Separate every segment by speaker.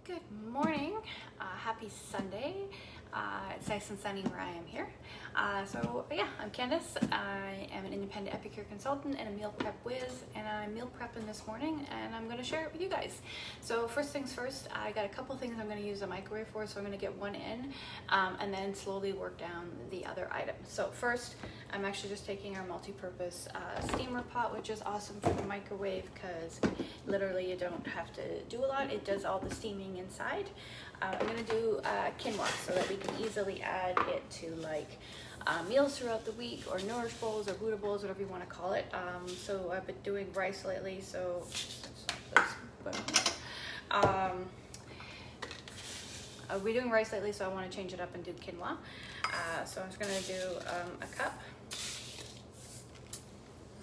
Speaker 1: Good morning, happy Sunday. It's nice and sunny where I am here. So yeah, I'm Candace. I am an independent epicure consultant and a meal prep whiz, and I'm meal prepping this morning and I'm going to share it with you guys. So first things first, I got a couple things I'm going to use the microwave for, so I'm going to get one in and then slowly work down the other items. So first, I'm actually just taking our multi-purpose steamer pot, which is awesome for the microwave because literally you don't have to do a lot. It does all the steaming inside. I'm going to do quinoa so that we can easily add it to like meals throughout the week, or nourish bowls, or Buddha bowls, whatever you want to call it. So I've been doing rice lately, so we're doing rice lately, so I want to change it up and do quinoa. So I'm just going to do a cup.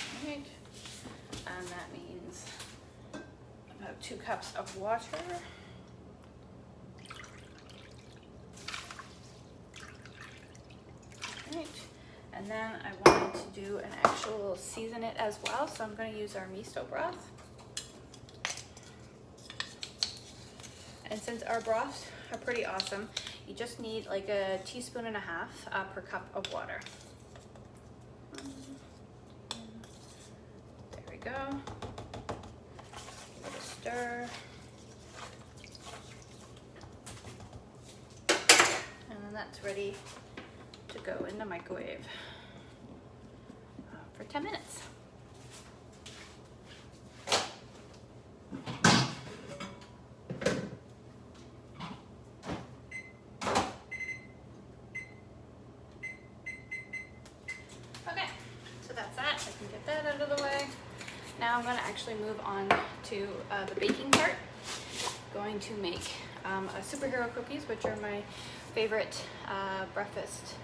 Speaker 1: All right. And that means about 2 cups of water. Right. And then I wanted to do an actual season it as well, so I'm going to use our miso broth. And since our broths are pretty awesome, you just need like a 1.5 teaspoons per cup of water. There we go. Give it a stir. And then that's ready to go in the microwave for 10 minutes. Okay, so that's that. I can get that out of the way. Now I'm going to actually move on to the baking part. Going to make superhero cookies, which are my favorite breakfast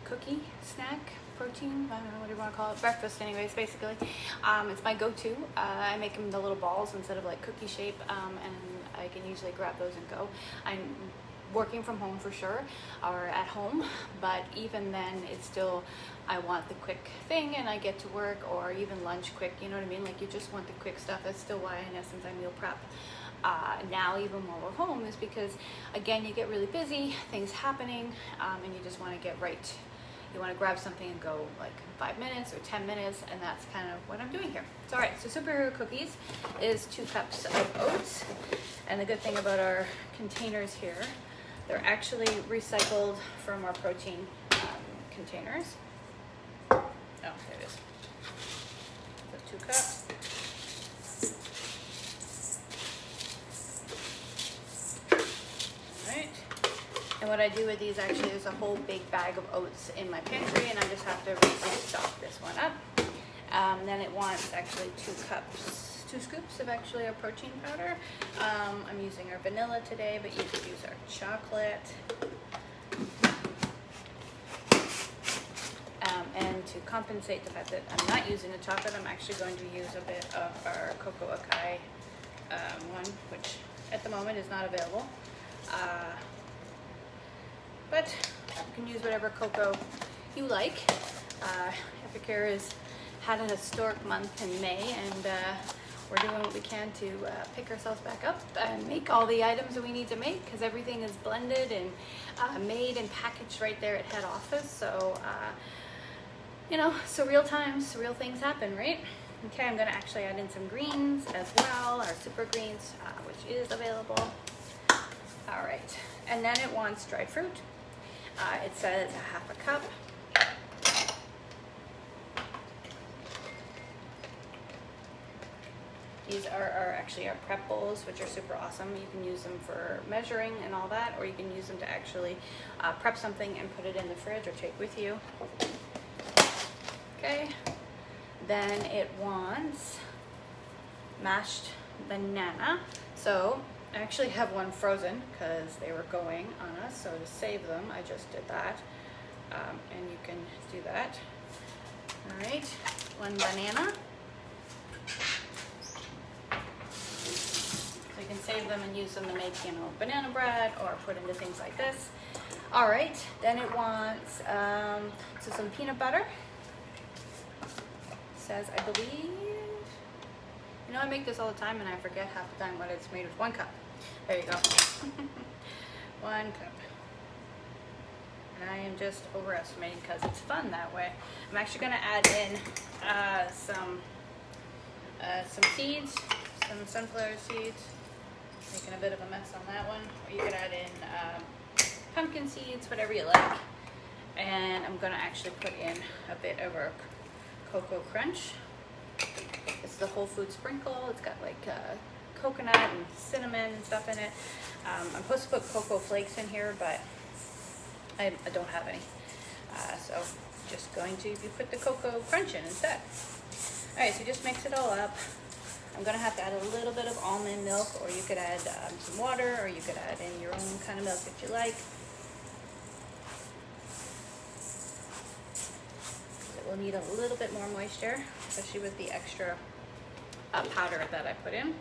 Speaker 1: cookie, snack, protein, I don't know what you want to call it, breakfast anyways, basically. It's my go-to. I make them in the little balls instead of like cookie shape, and I can usually grab those and go. I'm working from home for sure, or at home, but even then it's still, I want the quick thing and I get to work, or even lunch quick, you know what I mean? Like you just want the quick stuff. That's still why in essence I meal prep. Now even while we're home, is because again you get really busy, things happening, and you just want to get right. You want to grab something and go like 5 minutes or 10 minutes, and that's kind of what I'm doing here. So all right, so superhero cookies is 2 cups of oats, and the good thing about our containers here, they're actually recycled from our protein containers. Oh, there it is. So 2 cups. And what I do with these, actually, is a whole big bag of oats in my pantry, and I just have to restock this one up. Then it wants actually 2 scoops of actually our protein powder. I'm using our vanilla today, but you could use our chocolate. And to compensate the fact that I'm not using the chocolate, I'm actually going to use a bit of our cocoa acai one, which at the moment is not available. But you can use whatever cocoa you like. Epicure has had a historic month in May, and we're doing what we can to pick ourselves back up and make all the items that we need to make, because everything is blended and made and packaged right there at head office. So, you know, surreal times, surreal things happen, right? Okay, I'm gonna actually add in some greens as well, our super greens, which is available. All right, and then it wants dried fruit. It says 1/2 cup. These are actually our prep bowls, which are super awesome. You can use them for measuring and all that, or you can use them to actually prep something and put it in the fridge or take with you. Okay, then it wants mashed banana. So I actually have one frozen because they were going on us, so to save them, I just did that. And you can do that. All right, 1 banana. So you can save them and use them to make, you know, banana bread or put into things like this. All right, then it wants so some peanut butter. It says, I believe, You know, I make this all the time and I forget half the time what it's made with. 1 cup. There you go. 1 cup. And I am just overestimating because it's fun that way. I'm actually going to add in some seeds, some sunflower seeds. Making a bit of a mess on that one. Or you could add in pumpkin seeds, whatever you like. And I'm going to actually put in a bit of our Cocoa Crunch. It's the whole food sprinkle. It's got like coconut and cinnamon and stuff in it. I'm supposed to put cocoa flakes in here, but I don't have any. So just going to put the Cocoa Crunch in instead. Alright, so just mix it all up. I'm going to have to add a little bit of almond milk, or you could add some water, or you could add in your own kind of milk that you like. It will need a little bit more moisture, especially with the extra powder that I put in.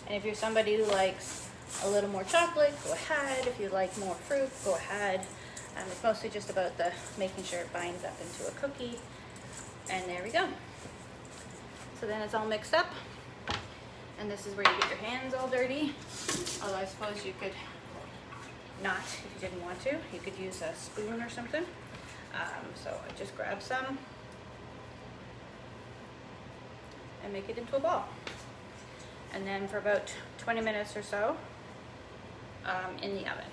Speaker 1: And if you're somebody who likes a little more chocolate, go ahead. If you like more fruit, go ahead. It's mostly just about the making sure it binds up into a cookie. And there we go. So then it's all mixed up. And this is where you get your hands all dirty. Although I suppose you could not, if you didn't want to. You could use a spoon or something. So I just grab some and make it into a ball. And then for about 20 minutes or so in the oven.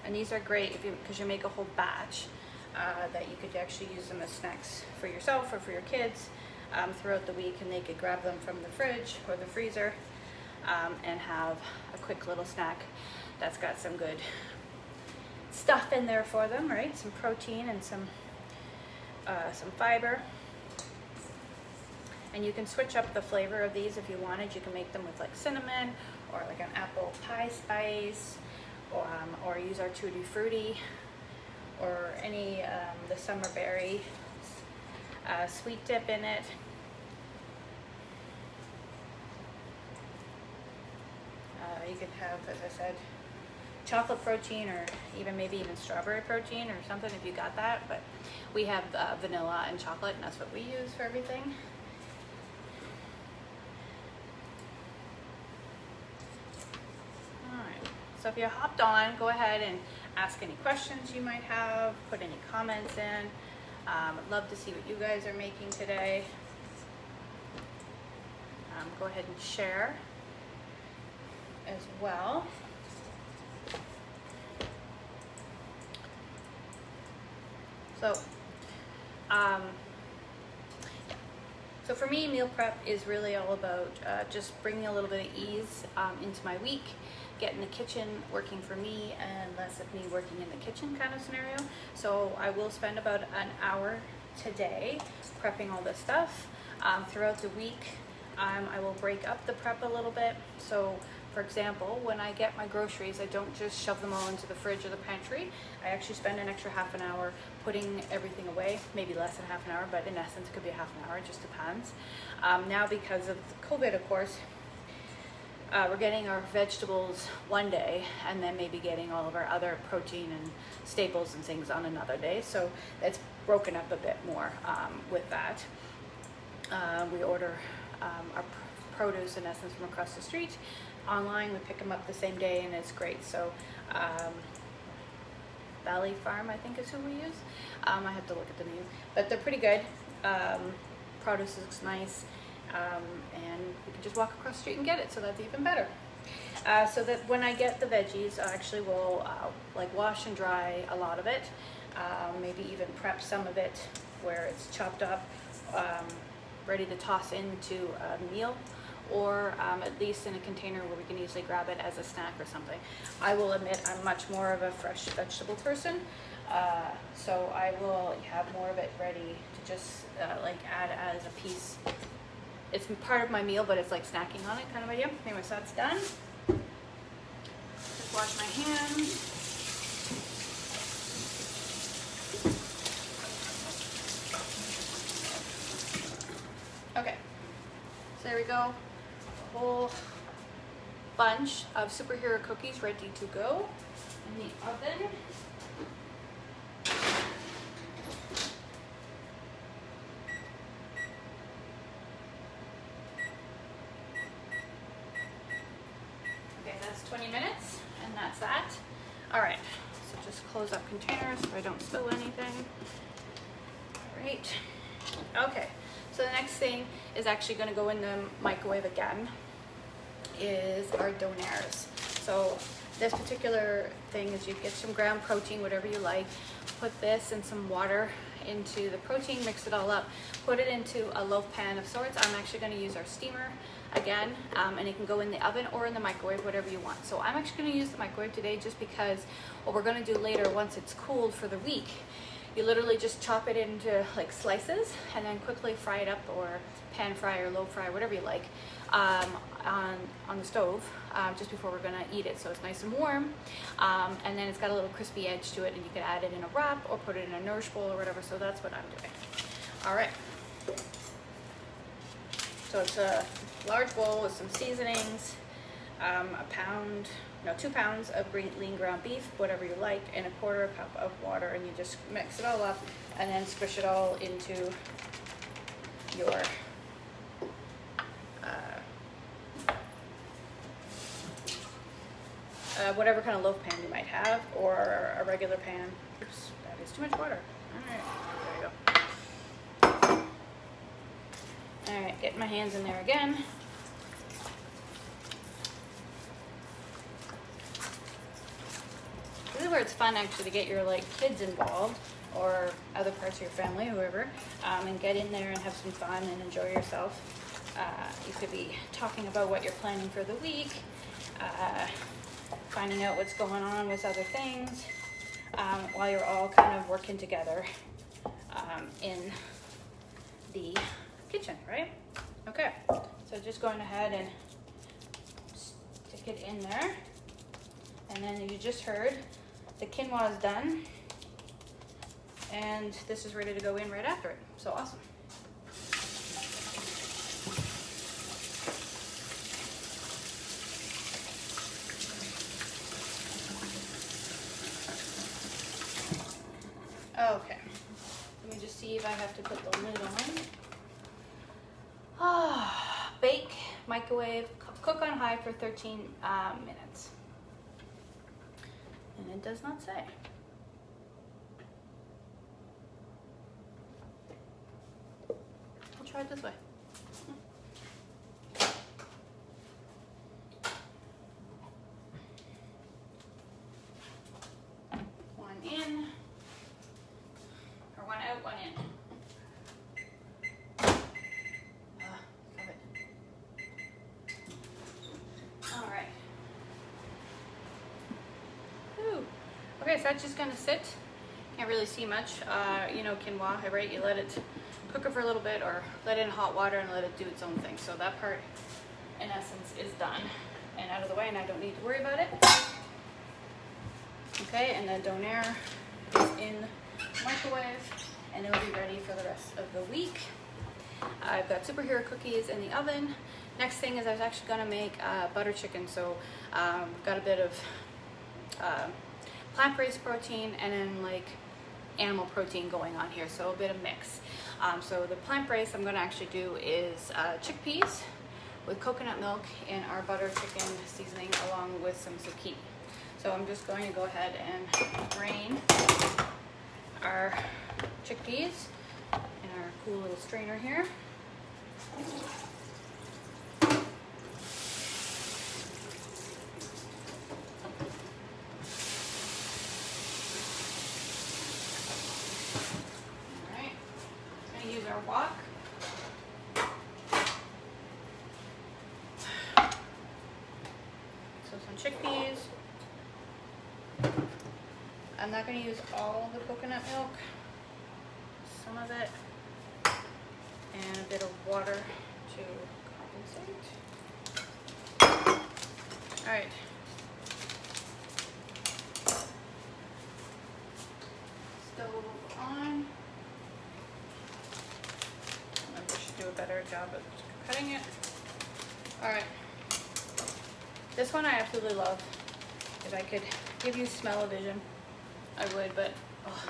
Speaker 1: And these are great because you make a whole batch that you could actually use them as snacks for yourself or for your kids throughout the week, and they could grab them from the fridge or the freezer and have a quick little snack that's got some good stuff in there for them, right? Some protein and some fiber. And you can switch up the flavor of these if you wanted. You can make them with like cinnamon or like an apple pie spice, or use our Tutti Frutti, or any the summer berry sweet dip in it. You could have, as I said, chocolate protein, or maybe even strawberry protein or something if you got that. But we have vanilla and chocolate, and that's what we use for everything. So if you're hopped on, go ahead and ask any questions you might have, put any comments in. I'd love to see what you guys are making today. Go ahead and share as well. So for me, meal prep is really all about just bringing a little bit of ease into my week, getting the kitchen working for me and less of me working in the kitchen kind of scenario. So I will spend about an hour today prepping all this stuff. Throughout the week, I will break up the prep a little bit. So for example, when I get my groceries, I don't just shove them all into the fridge or the pantry. I actually spend an extra half an hour putting everything away, maybe less than half an hour, but in essence it could be a half an hour, it just depends. Now because of COVID, of course, we're getting our vegetables one day and then maybe getting all of our other protein and staples and things on another day. So it's broken up a bit more with that. We order our produce in essence from across the street online. We pick them up the same day and it's great. So Valley Farm, I think is who we use. I have to look at the name, but they're pretty good. Produce looks nice. And we can just walk across the street and get it, so that's even better. So that when I get the veggies, I actually will like wash and dry a lot of it, maybe even prep some of it where it's chopped up, ready to toss into a meal, or at least in a container where we can easily grab it as a snack or something. I will admit I'm much more of a fresh vegetable person, so I will have more of it ready to just like add as a piece. It's part of my meal, but it's like snacking on it kind of idea. Anyway, so that's done. Just wash my hands. Okay, so there we go. A whole bunch of superhero cookies ready to go in the oven. 20 minutes, and that's that. All right, so just close up containers so I don't spill anything. All right, okay, so the next thing is actually gonna go in the microwave again, is our Donairs. So this particular thing is you get some ground protein, whatever you like, put this and some water into the protein, mix it all up, put it into a loaf pan of sorts. I'm actually going to use our steamer again, and it can go in the oven or in the microwave, whatever you want. So I'm actually going to use the microwave today just because what we're going to do later, once it's cooled for the week, you literally just chop it into like slices and then quickly fry it up, or pan fry or low fry, whatever you like, on the stove just before we're gonna eat it, so it's nice and warm, and then it's got a little crispy edge to it, and you can add it in a wrap or put it in a nourish bowl or whatever. So that's what I'm doing. All right, so it's a large bowl with some seasonings, 2 pounds of lean ground beef, whatever you like, and a 1/4 cup of water, and you just mix it all up and then squish it all into your whatever kind of loaf pan you might have, or a regular pan. Oops, that is too much water. All right, there you go. All right, get my hands in there again. This is where it's fun actually to get your kids involved, or other parts of your family, whoever, and get in there and have some fun and enjoy yourself. You could be talking about what you're planning for the week, finding out what's going on with other things, while you're all kind of working together in the kitchen, right? Okay, so just going ahead and stick it in there, and then you just heard the quinoa is done, and this is ready to go in right after it. So awesome. Okay, let me just see if I have to put the lid on. Bake, microwave, cook on high for 13 minutes. And it does not say. I'll try it this way. One in. Or one out, one in. Love it. All right. Whew. Okay, so that's just gonna sit. Can't really see much. You know, quinoa, right? You let it cook it for a little bit, or let it in hot water and let it do its own thing. So that part, in essence, is done and out of the way, and I don't need to worry about it. Okay, and the donair is in the microwave, and it'll be ready for the rest of the week. I've got superhero cookies in the oven. Next thing is I was actually gonna make butter chicken. So got a bit of plant-based protein and then animal protein going on here, so a bit of mix. So the plant-based I'm gonna actually do is chickpeas with coconut milk in our butter chicken seasoning, along with some zucchini. So I'm just going to go ahead and drain our chickpeas in our cool little strainer here. Alright, I'm going to use our wok. So some chickpeas. I'm not going to use all the coconut milk, some of it, and a bit of water to compensate. All right. Stove on. I should do a better job of cutting it. All right. This one I absolutely love. If I could give you smell-o-vision, I would, but oh,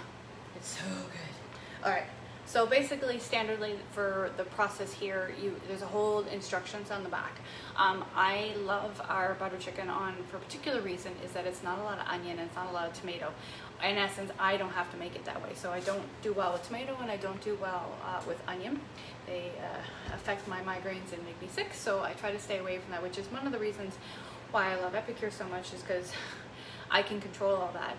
Speaker 1: it's so good. All right, So basically, standardly for the process here, there's a whole instructions on the back. I love our butter chicken for a particular reason is that it's not a lot of onion and it's not a lot of tomato. In essence, I don't have to make it that way. So I don't do well with tomato and I don't do well with onion. They affect my migraines and make me sick. So I try to stay away from that, which is one of the reasons why I love Epicure so much, is because I can control all that,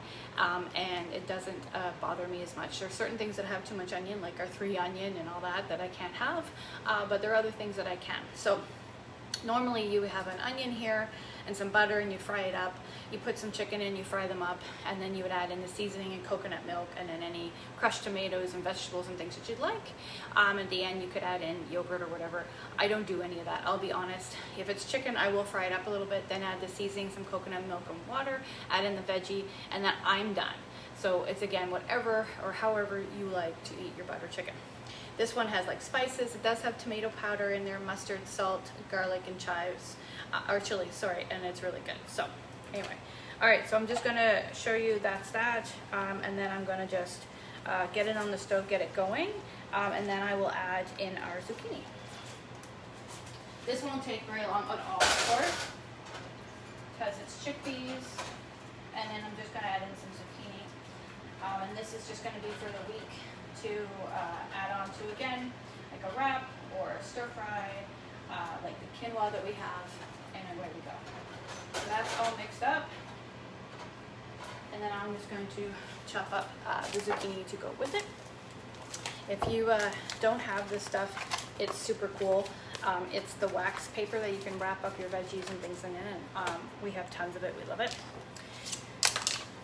Speaker 1: and it doesn't bother me as much. There are certain things that have too much onion, like our 3 onion and all that I can't have, but there are other things that I can. So normally you have an onion here and some butter and you fry it up. You put some chicken in, you fry them up, and then you would add in the seasoning and coconut milk and then any crushed tomatoes and vegetables and things that you'd like. At the end you could add in yogurt or whatever. I don't do any of that, I'll be honest. If it's chicken, I will fry it up a little bit, then add the seasoning, some coconut milk and water, add in the veggie, and then I'm done. So it's again whatever or however you like to eat your butter chicken. This one has like spices. It does have tomato powder in there, mustard, salt, garlic, and chives, or chili, sorry, and it's really good. So anyway, all right, so I'm just gonna show you that's that, and then I'm gonna just get it on the stove, get it going, and then I will add in our zucchini. This won't take very long at all, of course, because it's chickpeas, and then I'm just gonna add in some zucchini, and this is just gonna be for the week to add on to, again, like a wrap or a stir fry, like the quinoa that we have, and away we go. So that's all mixed up, and then I'm just going to chop up the zucchini to go with it. If you don't have this stuff, it's super cool. It's the wax paper that you can wrap up your veggies and things in, and we have tons of it. We love it.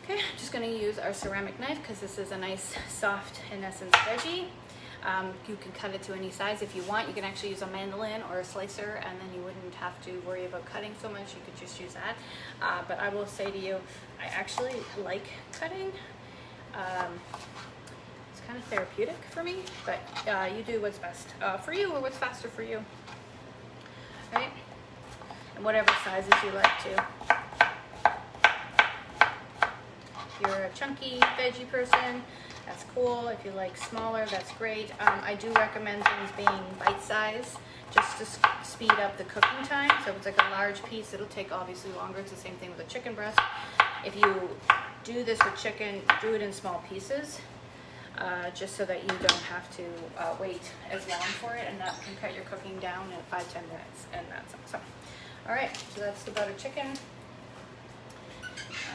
Speaker 1: Okay, I'm just going to use our ceramic knife because this is a nice, soft, in essence, veggie. You can cut it to any size if you want. You can actually use a mandolin or a slicer, and then you wouldn't have to worry about cutting so much. You could just use that. But I will say to you, I actually like cutting. It's kind of therapeutic for me, but you do what's best for you or what's faster for you, right? And whatever sizes you like to. If you're a chunky veggie person, that's cool. If you like smaller, that's great. I do recommend things being bite-sized just to speed up the cooking time. So if it's like a large piece, it'll take obviously longer. It's the same thing with a chicken breast. If you do this with chicken, do it in small pieces, just so that you don't have to wait as long for it, and that can cut your cooking down in 5-10 minutes, and that's awesome. All right, so that's the butter chicken.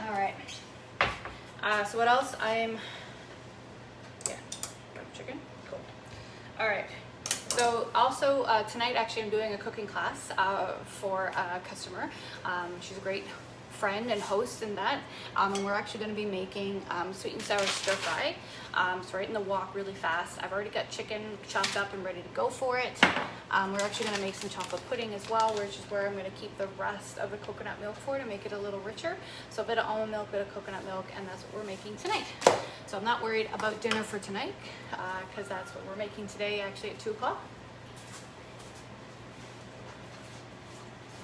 Speaker 1: All right. So what else? Butter chicken, cool. All right, so also tonight actually I'm doing a cooking class for a customer. She's a great friend and host in that, and we're actually going to be making sweet and sour stir fry. So right in the wok, really fast. I've already got chicken chopped up and ready to go for it. We're actually going to make some chocolate pudding as well, which is where I'm going to keep the rest of the coconut milk for to make it a little richer. So a bit of almond milk, a bit of coconut milk, and that's what we're making tonight. So I'm not worried about dinner for tonight, because that's what we're making today, actually at 2 o'clock.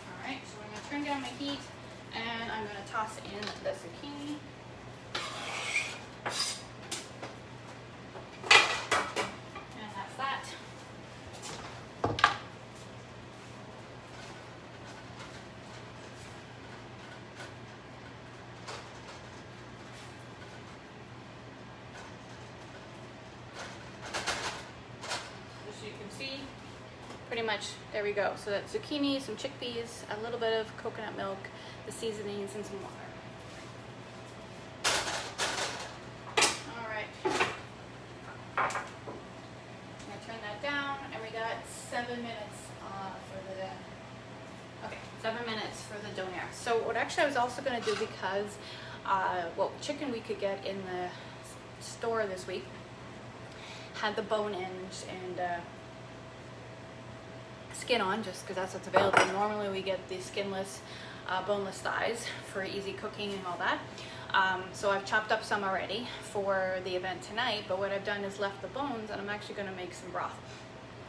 Speaker 1: All right, so I'm going to turn down my heat, and I'm going to toss in the zucchini. And that's that. As you can see, pretty much there we go. So that's zucchini, some chickpeas, a little bit of coconut milk, the seasonings, and some water. All right. I'm gonna turn that down, and we got 7 minutes for the 7 minutes for the Donairs. So what actually I was also gonna do, because chicken we could get in the store this week had the bone ends and skin on, just because that's what's available. Normally we get the skinless, boneless thighs for easy cooking and all that. So I've chopped up some already for the event tonight, but what I've done is left the bones, and I'm actually going to make some broth.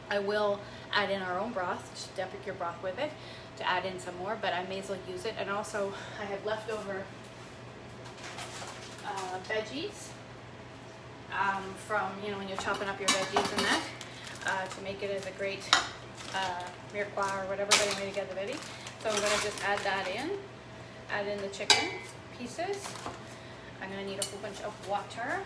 Speaker 1: I will add in our own broth, just Epicure broth with it, to add in some more, but I may as well use it. And also I have leftover veggies from, you know, when you're chopping up your veggies and that, to make it as a great mirepoix or whatever way to get the veggie. So I'm going to just add that in, add in the chicken pieces. I'm going to need a whole bunch of water.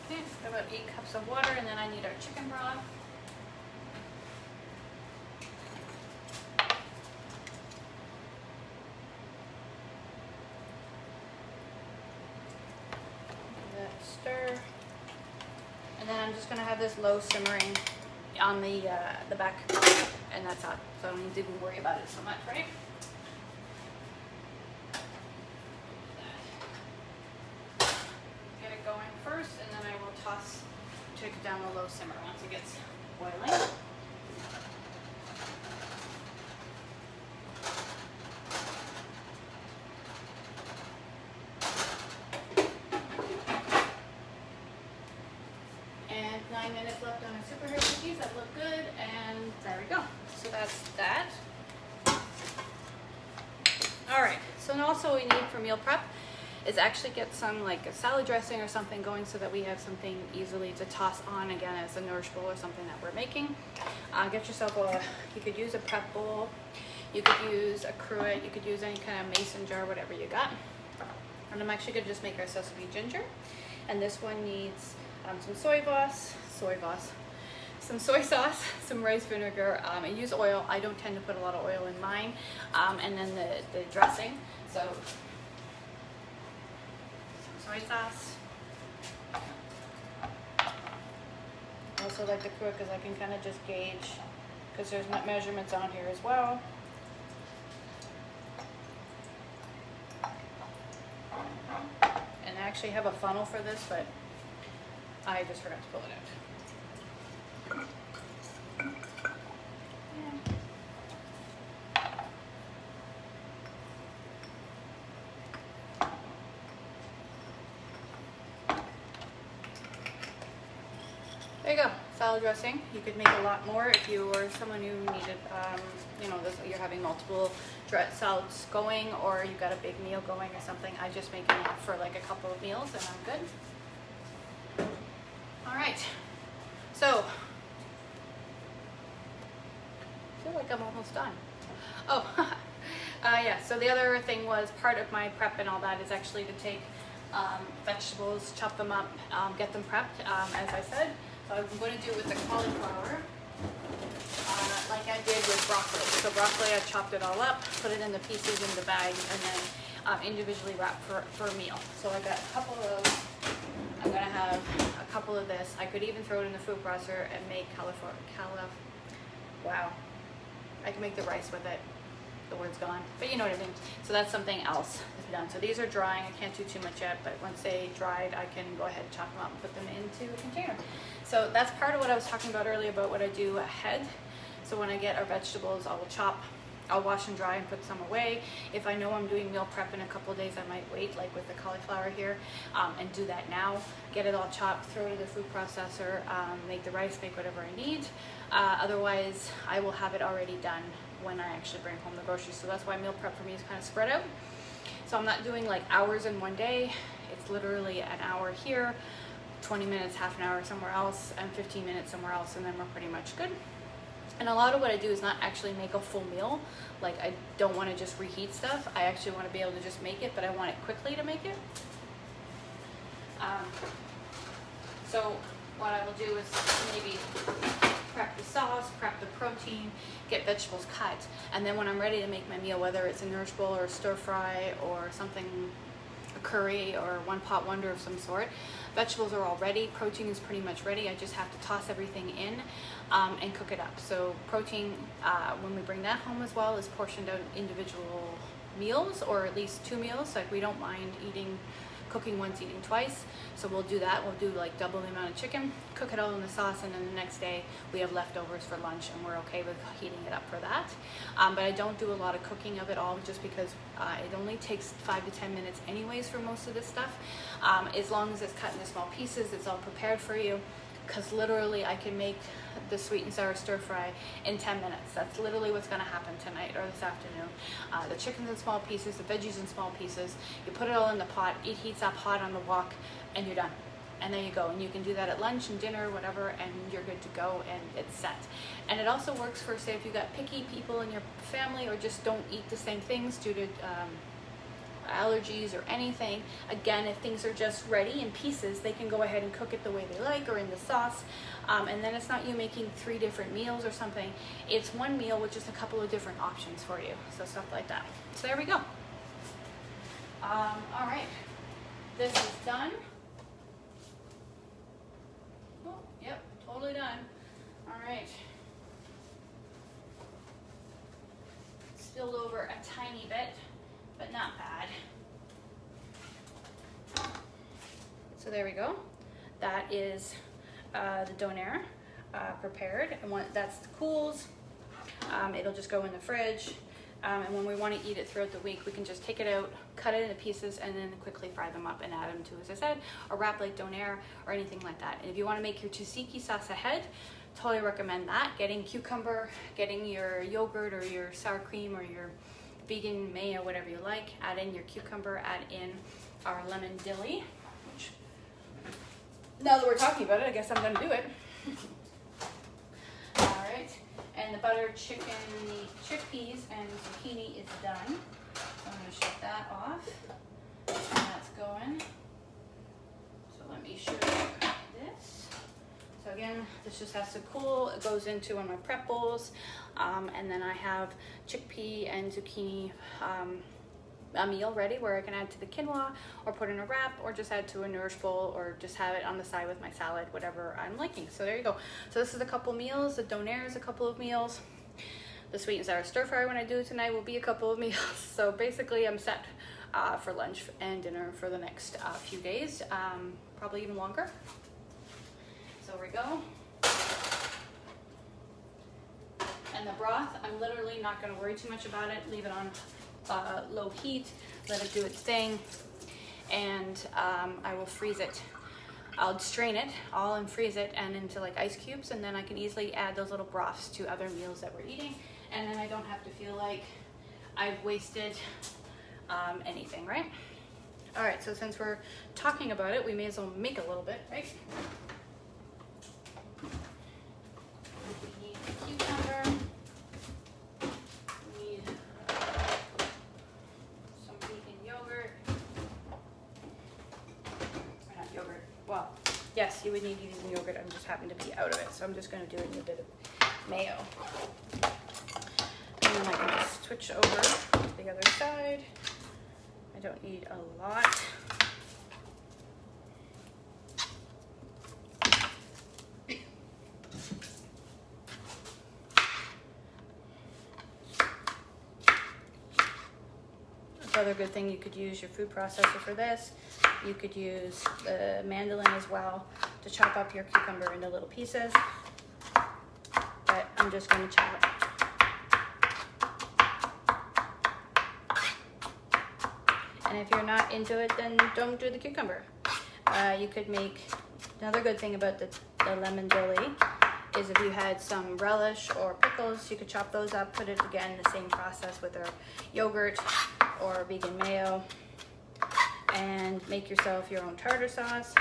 Speaker 1: Okay, about 8 cups of water, and then I need our chicken broth. Stir, and then I'm just going to have this low simmering on the back, and that's all. So I don't need to even worry about it so much, right? Get it going first, and then I will take it down a low simmer once it gets boiling. And 9 minutes left on our superhero cookies. That look good, and there we go. So that's that. All right. So now also what we need for meal prep is actually get some like a salad dressing or something going so that we have something easily to toss on again as a nourish bowl or something that we're making. Get yourself you could use a prep bowl, you could use a cruet, you could use any kind of mason jar, whatever you got. And I'm actually gonna just make our sesame ginger. And this one needs some soy sauce, some rice vinegar, and use oil. I don't tend to put a lot of oil in mine. And then the dressing. So some soy sauce. I also like the cruet because I can kind of just gauge, because there's measurements on here as well. And I actually have a funnel for this, but I just forgot to pull it out. There you go, salad dressing. You could make a lot more if you were someone who needed, you know, you're having multiple salads going, or you've got a big meal going or something. I just make enough for like a couple of meals, and I'm good. All right, so I feel like I'm almost done. Oh, yeah, so the other thing was part of my prep and all that is actually to take vegetables, chop them up, get them prepped, as I said. So I'm going to do it with the cauliflower, like I did with broccoli. So broccoli, I chopped it all up, put it in the pieces in the bag, and then individually wrap for a meal. So I got a couple of those. I'm going to have a couple of this. I could even throw it in the food processor and make wow. I can make the rice with it. The word's gone, but you know what I mean. So that's something else to be done. So these are drying. I can't do too much yet, but once they dried, I can go ahead and chop them up and put them into a container. So that's part of what I was talking about earlier about what I do ahead. So when I get our vegetables, I'll wash and dry and put some away. If I know I'm doing meal prep in a couple of days, I might wait, like with the cauliflower here, and do that now. Get it all chopped, throw it in the food processor, make the rice, make whatever I need. Otherwise, I will have it already done when I actually bring home the groceries. So that's why meal prep for me is kind of spread out. So I'm not doing like hours in one day. It's literally an hour here, 20 minutes, half an hour somewhere else, and 15 minutes somewhere else, and then we're pretty much good. And a lot of what I do is not actually make a full meal. Like, I don't want to just reheat stuff. I actually want to be able to just make it, but I want it quickly to make it. So what I will do is maybe prep the sauce, prep the protein, get vegetables cut, and then when I'm ready to make my meal, whether it's a nourish bowl or a stir fry or something, a curry or one pot wonder of some sort, vegetables are all ready, protein is pretty much ready. I just have to toss everything in and cook it up. So protein, when we bring that home as well, is portioned out in individual meals, or at least 2 meals. Like, we don't mind cooking once, eating twice. So we'll do that. We'll do like double the amount of chicken, cook it all in the sauce, and then the next day we have leftovers for lunch, and we're okay with heating it up for that. But I don't do a lot of cooking of it all, just because it only takes 5 to 10 minutes anyways for most of this stuff. As long as it's cut into small pieces, it's all prepared for you. because literally I can make the sweet and sour stir fry in 10 minutes. That's literally what's going to happen tonight or this afternoon. The chicken's in small pieces, the veggies in small pieces. You put it all in the pot, it heats up hot on the wok, and you're done. And there you go. And you can do that at lunch and dinner, whatever, and you're good to go, and it's set. And it also works for, say, if you got picky people in your family or just don't eat the same things due to allergies or anything. Again, if things are just ready in pieces, they can go ahead and cook it the way they like or in the sauce. And then it's not you making 3 different meals or something. It's one meal with just a couple of different options for you. So stuff like that. So there we go. All right. This is done. Oh, yep, totally done. All right. Spilled over a tiny bit, but not bad. So there we go. That is the donair prepared, and when that's cools, it'll just go in the fridge. And when we want to eat it throughout the week, we can just take it out, cut it into pieces, and then quickly fry them up and add them to, as I said, a wrap like donair or anything like that. And if you want to make your tzatziki sauce ahead, totally recommend that. Getting cucumber, getting your yogurt or your sour cream or your vegan mayo, whatever you like. Add in your cucumber, add in our lemon dilly, which now that we're talking about it, I guess I'm gonna do it. All right, and the buttered chicken, the chickpeas and zucchini is done. So I'm gonna shut that off, and that's going. So let me show you this. So again, this just has to cool. It goes into one of my prep bowls. And then I have chickpea and zucchini a meal ready where I can add to the quinoa or put in a wrap or just add to a nourish bowl or just have it on the side with my salad, whatever I'm liking. So there you go. So this is a couple meals. The donair is a couple of meals. The sweet and sour stir fry when I do it tonight will be a couple of meals. So basically I'm set for lunch and dinner for the next few days, probably even longer. So there we go. And the broth, I'm literally not going to worry too much about it. Leave it on low heat, let it do its thing, and I will freeze it. I'll strain it all and freeze it and into like ice cubes, and then I can easily add those little broths to other meals that we're eating, and then I don't have to feel like I've wasted anything, right? All right, so since we're talking about it, we may as well make a little bit, right? We need a cucumber. We need some vegan yogurt. Or not yogurt. Well, yes, you would need vegan yogurt. I'm just happen to be out of it, so I'm just going to do it in a bit of mayo. And then I can just switch over to the other side. I don't need a lot. Another good thing, you could use your food processor for this. You could use the mandolin as well to chop up your cucumber into little pieces. But I'm just going to chop. And if you're not into it, then don't do the cucumber. You could make, another good thing about the lemon dilly is if you had some relish or pickles, you could chop those up, put it again, the same process with our yogurt or vegan mayo, and make yourself your own tartar sauce.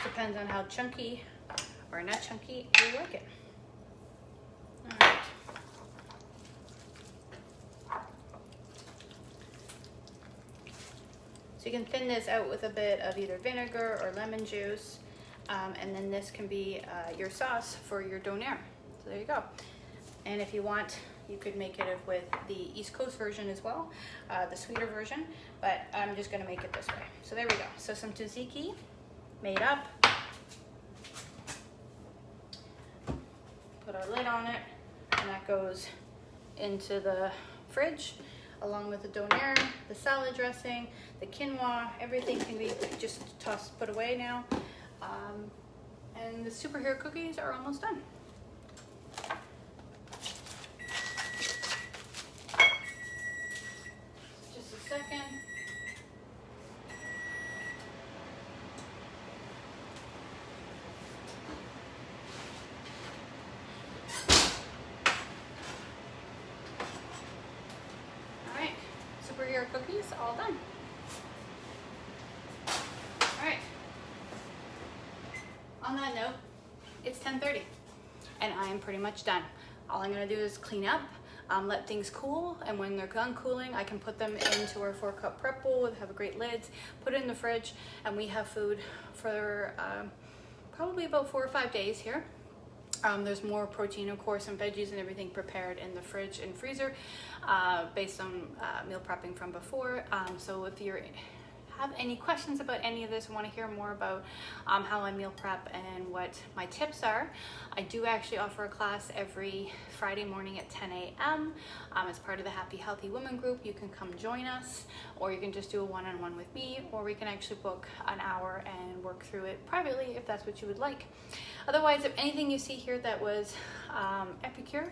Speaker 1: Depends on how chunky or not chunky you like it. All right. So you can thin this out with a bit of either vinegar or lemon juice, and then this can be your sauce for your donair. So there you go. And if you want, you could make it with the East Coast version as well, the sweeter version, but I'm just gonna make it this way. So there we go. So some tzatziki made up. Put our lid on it. that goes into the fridge along with the donair, the salad dressing, the quinoa. Everything can be just tossed, put away now. And the superhero cookies are almost done. Just a second. All right, superhero cookies all done. All right. On that note, it's 10:30 and I am pretty much done. All I'm gonna do is clean up, let things cool, and when they're done cooling, I can put them into our 4-cup prep bowl that have great lids, put it in the fridge, and we have food for probably about 4 or 5 days here. There's more protein, of course, and veggies and everything prepared in the fridge and freezer based on meal prepping from before. So if you have any questions about any of this and want to hear more about how I meal prep and what my tips are, I do actually offer a class every Friday morning at 10 a.m. As part of the Happy Healthy Women group. You can come join us, or you can just do a one-on-one with me, or we can actually book an hour and work through it privately if that's what you would like. Otherwise, if anything you see here that was Epicure,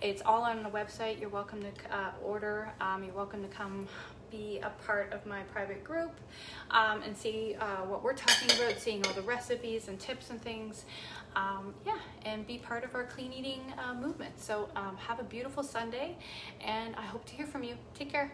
Speaker 1: it's all on the website. You're welcome to order. You're welcome to come be a part of my private group and see what we're talking about, seeing all the recipes and tips and things. Yeah, and be part of our clean eating movement. So have a beautiful Sunday, and I hope to hear from you. Take care.